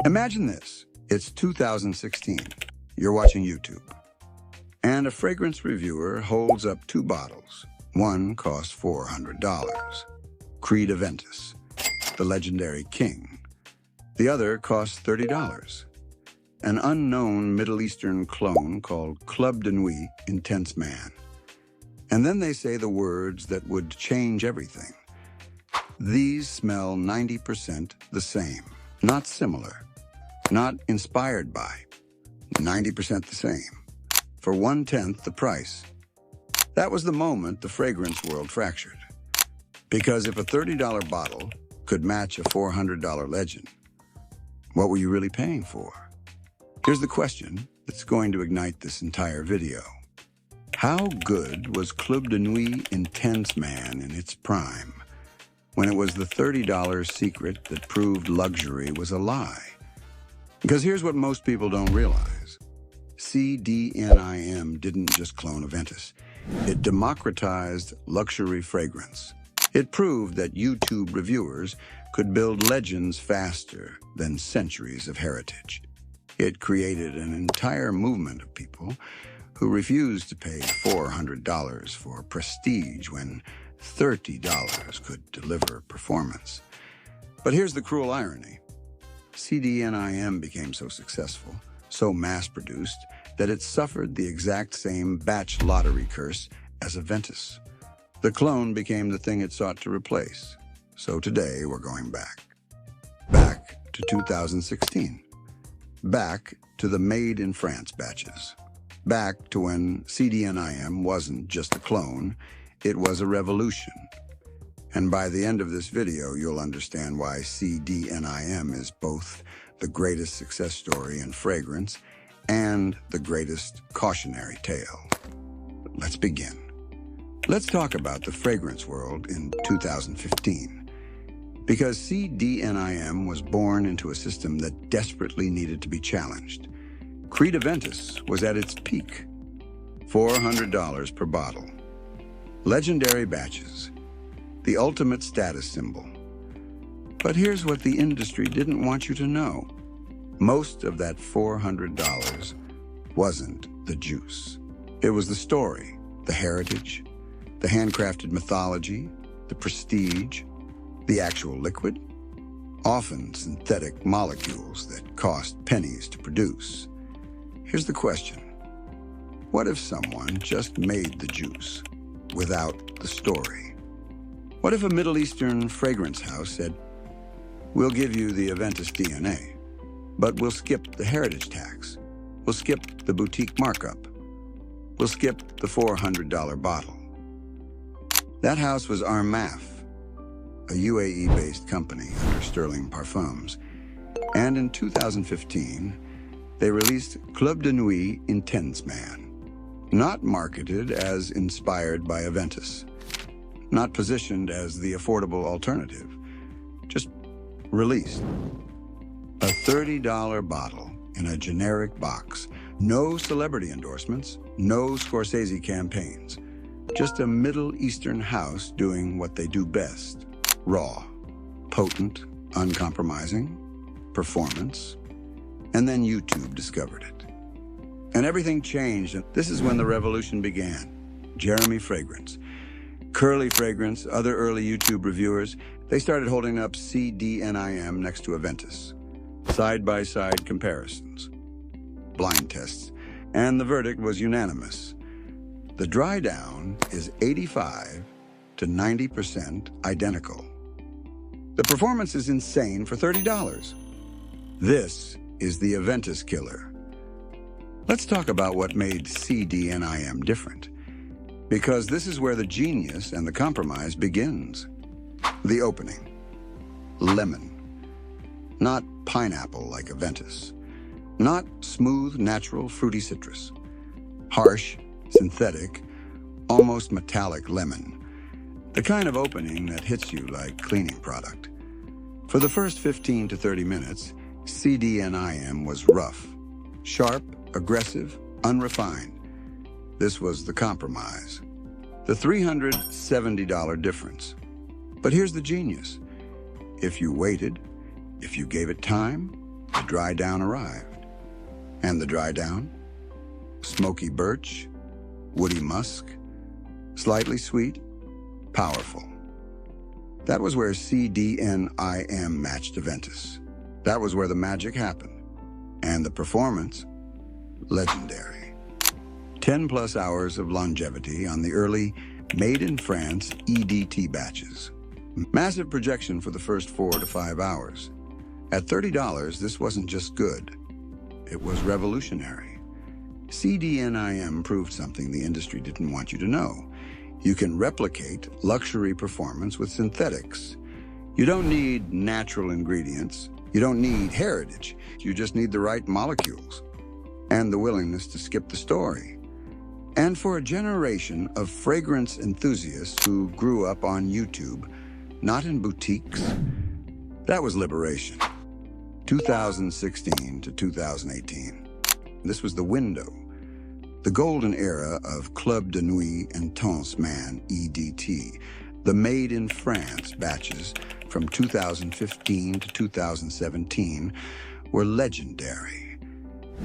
Imagine this. It's 2016. You're watching YouTube. And a fragrance reviewer holds up two bottles. One costs $400. Creed Aventus, the legendary king. The other costs $30. An unknown Middle Eastern clone called Club de Nuit Intense Man. And then they say the words that would change everything. These smell 90% the same, not similar, not inspired by, 90% the same, for 1/10 the price. That was the moment the fragrance world fractured. Because if a $30 bottle could match a $400 legend, what were you really paying for? Here's the question that's going to ignite this entire video. How good was Club de Nuit Intense Man in its prime, when it was the $30 secret that proved luxury was a lie? Because here's what most people don't realize. CDNIM didn't just clone Aventus. It democratized luxury fragrance. It proved that YouTube reviewers could build legends faster than centuries of heritage. It created an entire movement of people who refused to pay $400 for prestige when $30 could deliver performance. But here's the cruel irony. CDNIM became so successful, so mass-produced, that it suffered the exact same batch lottery curse as Aventus. The clone became the thing it sought to replace. So today we're going back. Back to 2016. Back to the Made in France batches. Back to when CDNIM wasn't just a clone, it was a revolution. And by the end of this video, you'll understand why CDNIM is both the greatest success story in fragrance and the greatest cautionary tale. Let's begin. Let's talk about the fragrance world in 2015. Because CDNIM was born into a system that desperately needed to be challenged. Creed Aventus was at its peak. $400 per bottle. Legendary batches. The ultimate status symbol. But here's what the industry didn't want you to know. Most of that $400 wasn't the juice. It was the story, the heritage, the handcrafted mythology, the prestige, the actual liquid, often synthetic molecules that cost pennies to produce. Here's the question. What if someone just made the juice without the story? What if a Middle Eastern fragrance house said, "We'll give you the Aventus DNA, but we'll skip the heritage tax. We'll skip the boutique markup. We'll skip the $400 bottle." That house was Armaf, a UAE-based company under Sterling Parfums. And in 2015, they released Club de Nuit Intense Man, not marketed as inspired by Aventus, not positioned as the affordable alternative, just released. A $30 bottle in a generic box, no celebrity endorsements, no Scorsese campaigns, just a Middle Eastern house doing what they do best. Raw, potent, uncompromising, performance. And then YouTube discovered it. And everything changed. And this is when the revolution began. Jeremy Fragrance, Curly Fragrance, other early YouTube reviewers, they started holding up CDNIM next to Aventus. Side-by-side comparisons. Blind tests. And the verdict was unanimous. The dry down is 85 to 90% identical. The performance is insane for $30. This is the Aventus killer. Let's talk about what made CDNIM different. Because this is where the genius and the compromise begins. The opening. Lemon. Not pineapple like Aventus. Not smooth, natural, fruity citrus. Harsh, synthetic, almost metallic lemon. The kind of opening that hits you like cleaning product. For the first 15 to 30 minutes, CDNIM was rough, sharp, aggressive, unrefined. This was the compromise. The $370 difference. But here's the genius. If you waited, if you gave it time, the dry down arrived. And the dry down? Smoky birch, woody musk, slightly sweet, powerful. That was where CDNIM matched Aventus. That was where the magic happened. And the performance, legendary. 10+ hours of longevity on the early made-in-France EDT batches. Massive projection for the first 4 to 5 hours. At $30, this wasn't just good. It was revolutionary. CDNIM proved something the industry didn't want you to know. You can replicate luxury performance with synthetics. You don't need natural ingredients. You don't need heritage. You just need the right molecules and the willingness to skip the story. And for a generation of fragrance enthusiasts who grew up on YouTube, not in boutiques, that was liberation. 2016 to 2018. This was the window, the golden era of Club de Nuit and Tance Man EDT, the made-in-France batches from 2015 to 2017 were legendary.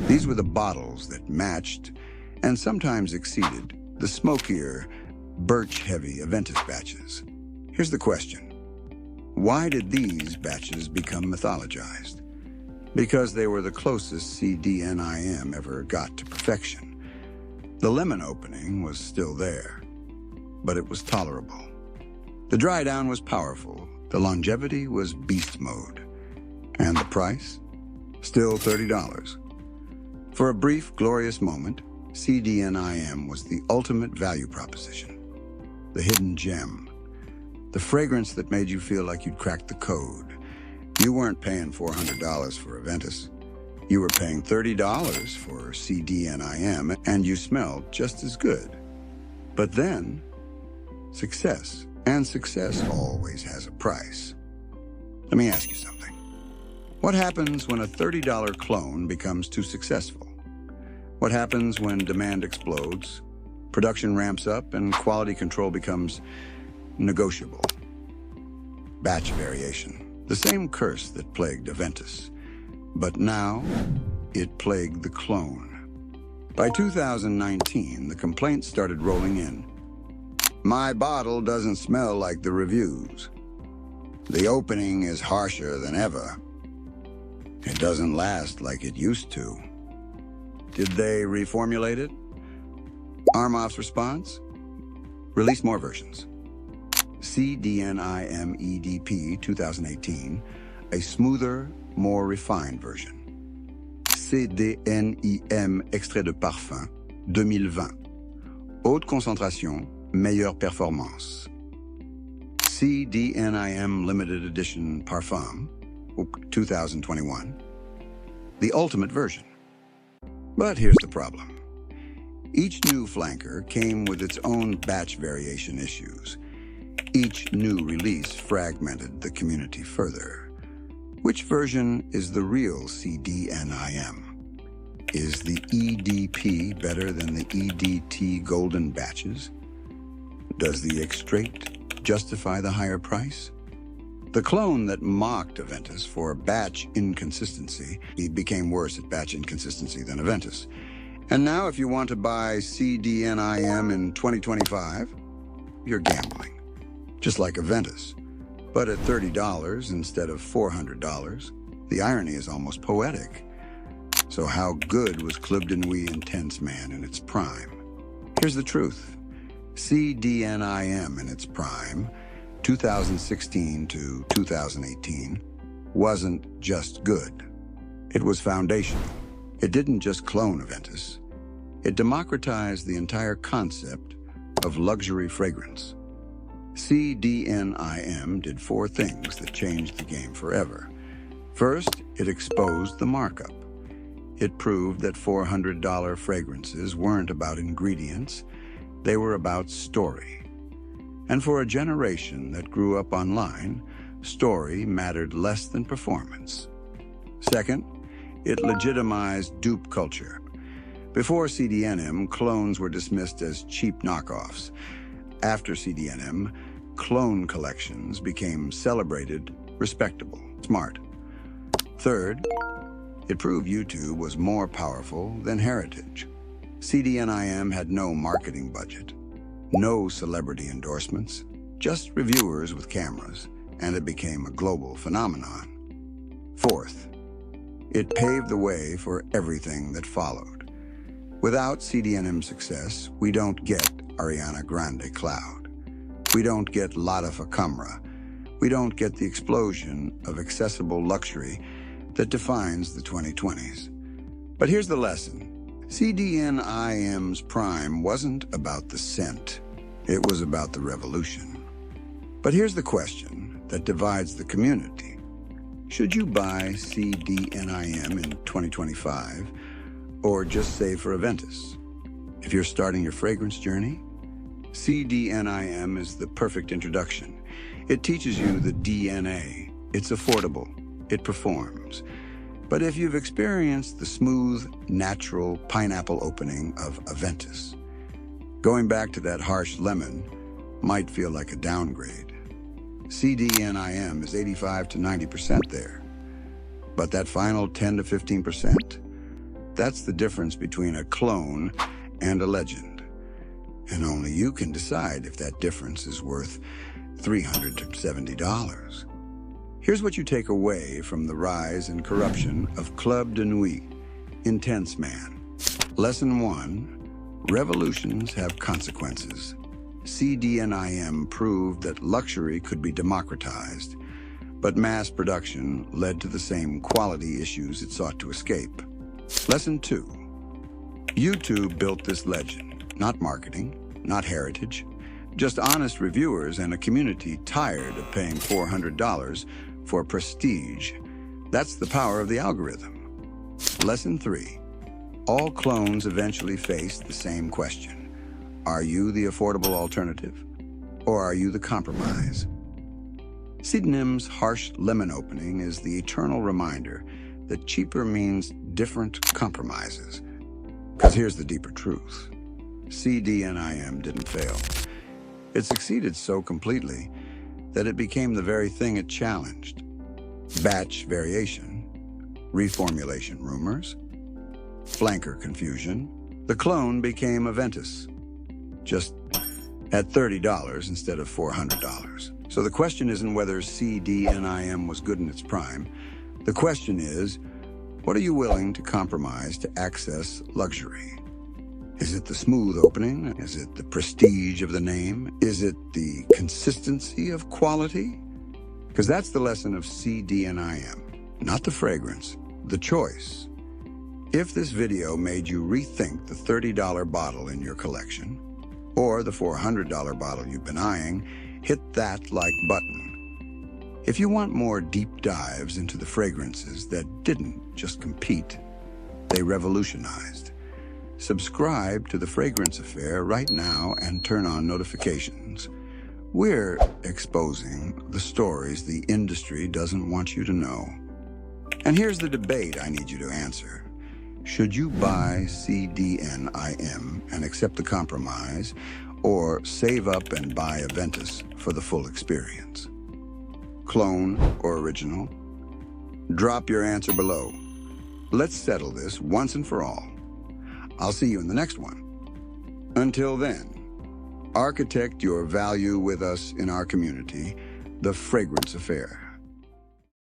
These were the bottles that matched and sometimes exceeded the smokier, birch-heavy Aventus batches. Here's the question. Why did these batches become mythologized? Because they were the closest CDNIM ever got to perfection. The lemon opening was still there, but it was tolerable. The dry down was powerful. The longevity was beast mode. And the price? Still $30. For a brief, glorious moment, CDNIM was the ultimate value proposition. The hidden gem. The fragrance that made you feel like you'd cracked the code. You weren't paying $400 for Aventus. You were paying $30 for CDNIM, and you smelled just as good. But then, success. And success always has a price. Let me ask you something. What happens when a $30 clone becomes too successful? What happens when demand explodes, production ramps up, and quality control becomes negotiable? Batch variation. The same curse that plagued Aventus. But now, it plagued the clone. By 2019, the complaints started rolling in. My bottle doesn't smell like the reviews. The opening is harsher than ever. It doesn't last like it used to. Did they reformulate it? Armaf's response? Release more versions. CDNIM EDP 2018, a smoother, more refined version. CDNIM Extrait de Parfum 2020. Haute concentration, meilleure performance. CDNIM Limited Edition Parfum 2021. The ultimate version. But here's the problem. Each new flanker came with its own batch variation issues. Each new release fragmented the community further. Which version is the real CDNIM? Is the EDP better than the EDT golden batches? Does the Extrait justify the higher price? The clone that mocked Aventus for batch inconsistency became worse at batch inconsistency than Aventus. And now if you want to buy CDNIM in 2025, you're gambling. Just like Aventus, but at $30 instead of $400. The irony is almost poetic. So how good was Club de Nuit and Tance Man in its prime? Here's the truth. CDNIM in its prime, 2016 to 2018, wasn't just good. It was foundational. It didn't just clone Aventus. It democratized the entire concept of luxury fragrance. CDNIM did 4 things that changed the game forever. First, it exposed the markup. It proved that $400 fragrances weren't about ingredients, they were about story. And for a generation that grew up online, story mattered less than performance. Second, it legitimized dupe culture. Before CDNIM, clones were dismissed as cheap knockoffs. After CDNIM, clone collections became celebrated, respectable, smart. Third, It proved YouTube was more powerful than heritage. CDNIM had no marketing budget, no celebrity endorsements, just reviewers with cameras, and it became a global phenomenon. Fourth, it paved the way for everything that followed. Without CDNM success, we don't get Ariana Grande Cloud. We don't get Lada Facumra. We don't get the explosion of accessible luxury that defines the 2020s. But here's the lesson. CDNIM's prime wasn't about the cent. It was about the revolution. But here's the question that divides the community. Should you buy CDNIM in 2025 or just save for Aventus? If you're starting your fragrance journey, CDNIM is the perfect introduction. It teaches you the DNA. It's affordable. It performs. But if you've experienced the smooth, natural pineapple opening of Aventus, going back to that harsh lemon might feel like a downgrade. CDNIM is 85 to 90% there. But that final 10 to 15%, that's the difference between a clone and a legend. And only you can decide if that difference is worth $300 to $70. Here's what you take away from the rise and corruption of Club de Nuit, Intense Man. Lesson 1, revolutions have consequences. CDNIM proved that luxury could be democratized, but mass production led to the same quality issues it sought to escape. Lesson 2, YouTube built this legend, not marketing, not heritage, just honest reviewers and a community tired of paying $400 for prestige. That's the power of the algorithm. Lesson 3, all clones eventually face the same question. Are you the affordable alternative, or are you the compromise? CDNIM's harsh lemon opening is the eternal reminder that cheaper means different compromises. Because here's the deeper truth. CDNIM didn't fail. It succeeded so completely that it became the very thing it challenged. Batch variation, reformulation rumors, flanker confusion. The clone became Aventus, just at $30 instead of $400. So the question isn't whether CDNIM was good in its prime. The question is, what are you willing to compromise to access luxury? Is it the smooth opening? Is it the prestige of the name? Is it the consistency of quality? Because that's the lesson of CDNIM, not the fragrance, the choice. If this video made you rethink the $30 bottle in your collection, or the $400 bottle you've been eyeing, hit that like button. If you want more deep dives into the fragrances that didn't just compete, they revolutionized, subscribe to The Fragrance Affair right now and turn on notifications. We're exposing the stories the industry doesn't want you to know. And here's the debate I need you to answer. Should you buy CDNIM and accept the compromise, or save up and buy Aventus for the full experience? Clone or original? Drop your answer below. Let's settle this once and for all. I'll see you in the next one. Until then, architect your value with us in our community, The Fragrance Affair.